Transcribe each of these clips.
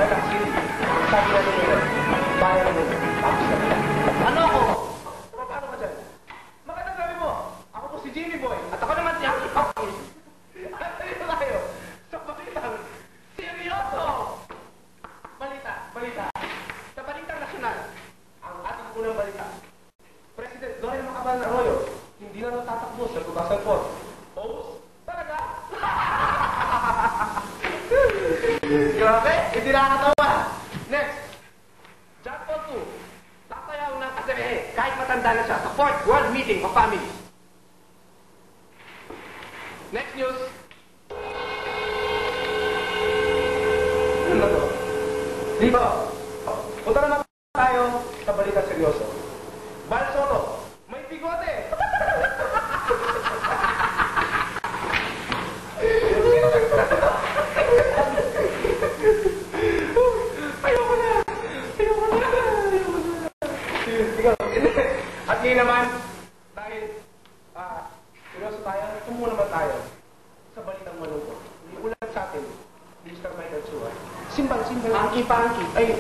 Tagatak City. Sabi natin ngayon, bayan mo. Ano ako? Paano ka dyan? Magandang gabi mo. Ako po si Jimmy Boy. At ako naman si Aki Paki. At tayo tayo sa balitang seryoso. Balita. Sa balitang nasyonal, ang ating unang balita. President Gloria Macapagal Arroyo, hindi na natatakbo sa 2004. Oh, talaga? Grabe, hindi nakakatawa. Next, John Paul II, tatayaw ng kaserehe kahit matanda na siya sa 4th World Meeting of Families. Next news. Ano ba to? Dito, punta naman tayo sa balita seryoso. Val Soto, may bigote! Ayoko na! At ngayon naman, dahil seryoso tayo, tumuha naman tayo sa balitang malungkot. Hindi ulat sa atin, Mr. Michael Chua. Simban. Angki-pangki. Ay,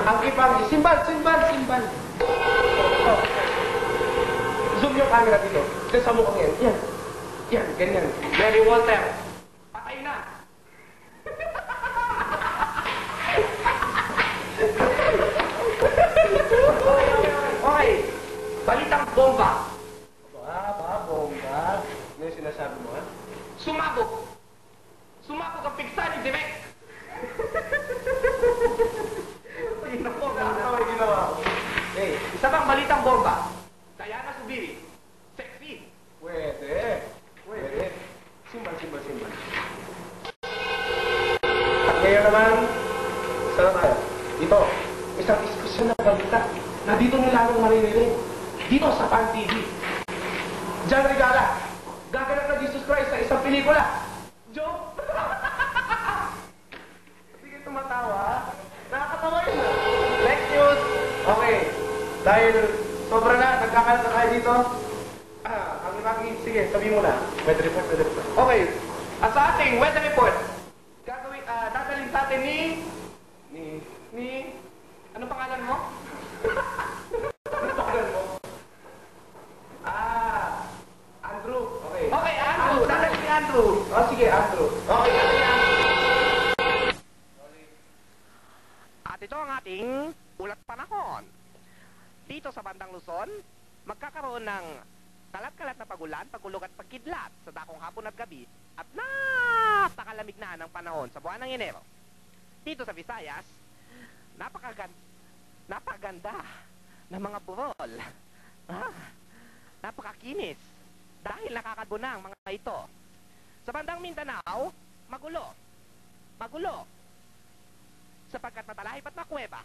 angki-pangki. Simban. Zoom yung camera dito. Kasi sa mukhang yan. Yan, ganyan. Mary Walter. Patay na. Okay. Balitang bomba. Bomba. Ano yung sinasabi mo, ha? Sumabog ang pigsa ni Direk. Ginawa. Hey, isa pang balitang bomba. Diana Subiri. Sexy. Pwede. Simban. At ngayon naman, saan tayo? Dito, isang espesyal na balita na dito nilalong maririnig. Dito sa Pan TV. John Regala, gaganap na Jesus Christ sa isang pelikula. Joke? Sige, tumatawa. Nakakatawa yun, ha? Next news. Okay. Dahil sobra na, nagkakalat na tayo dito. Ang lagi, sige, sabi mo na. Weather report. Okay. At sa ating weather report, dadalhin sa atin anong pangalan mo? Anong pangalan mo? Andrew. Okay, Andrew. Dadalhin ni Andrew. Sige, Andrew. Okay, dadalhin ni Andrew. At ito ang ating ulat panahon. Dito sa bandang Luzon, magkakaroon ng kalat-kalat na pagulan, pagulog at pagkidlat sa dakong hapon at gabi at napakalamig na ng panahon sa buwan ng Enero. Dito sa Visayas, napakaganda ng mga burol. Napakakinis dahil nakakadbo na ang mga ito. Sa bandang Mindanao, magulo. Sapagkat matalahi pat na kuweba.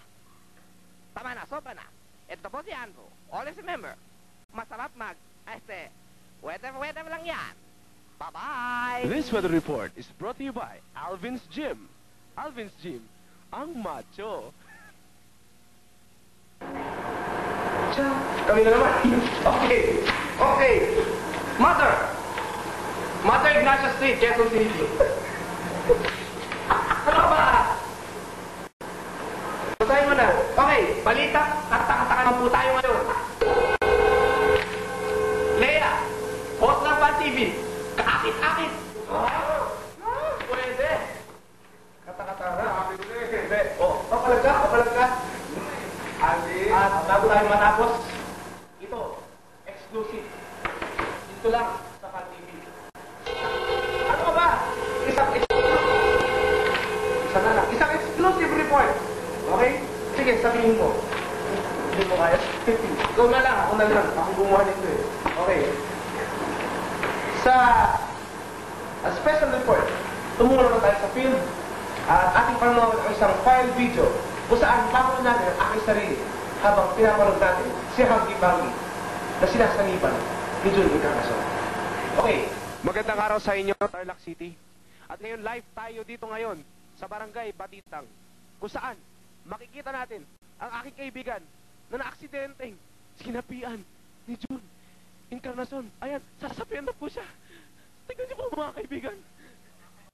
Tama na, sobra na. Ito po si Andrew. Always remember, masarap weather lang yan. Bye-bye! This weather report is brought to you by Alvin's Gym. Alvin's Gym, ang macho. Kami na naman. Okay. Mother Ignacia Street, Quezon City. Ano ba? Basahin mo na. Okay, balita. Takta-taka naman po tayo ngayon. Lea, host ng Pan TV. Kaakit-akit. Pwede. Kata-kata. Papalag ka. At bago tayo matapos, ito, exclusive. Dito lang sa Pan TV. Ano ba? Isang exclusive report. Okay? Sige, sabihin mo. Hindi mo kaya? Ikaw na lang, ako na lang. Ako gumawa nito eh. Okay. Sa special report, tumulong na tayo sa field at ating panonood ang isang file video kung saan papanood natin ang aking sarili habang pinapanood natin si Huggy Baggy na sinasaniban ni Jun Encarnacion. Okay. Magandang araw sa inyo, Tarlac City. At ngayon live tayo dito ngayon sa Barangay Batitang kung saan makikita natin ang aking kaibigan na naaksidenteng sinapian ni Jun Encarnacion. Ayan, sasapian na po siya. Tingnan niyo po mga kaibigan.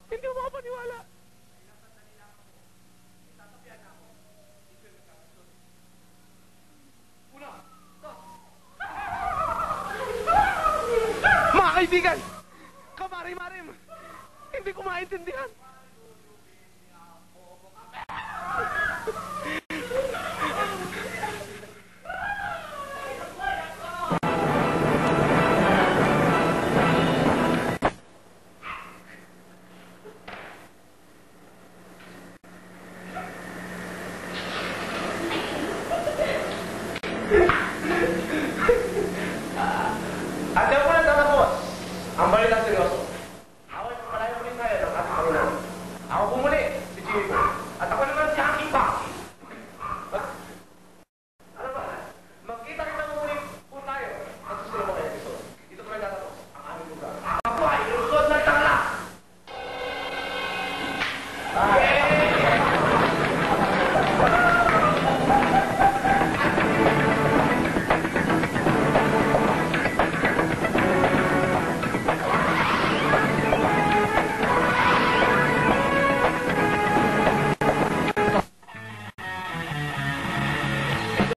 Hindi mo makapaniwala. maintindihan.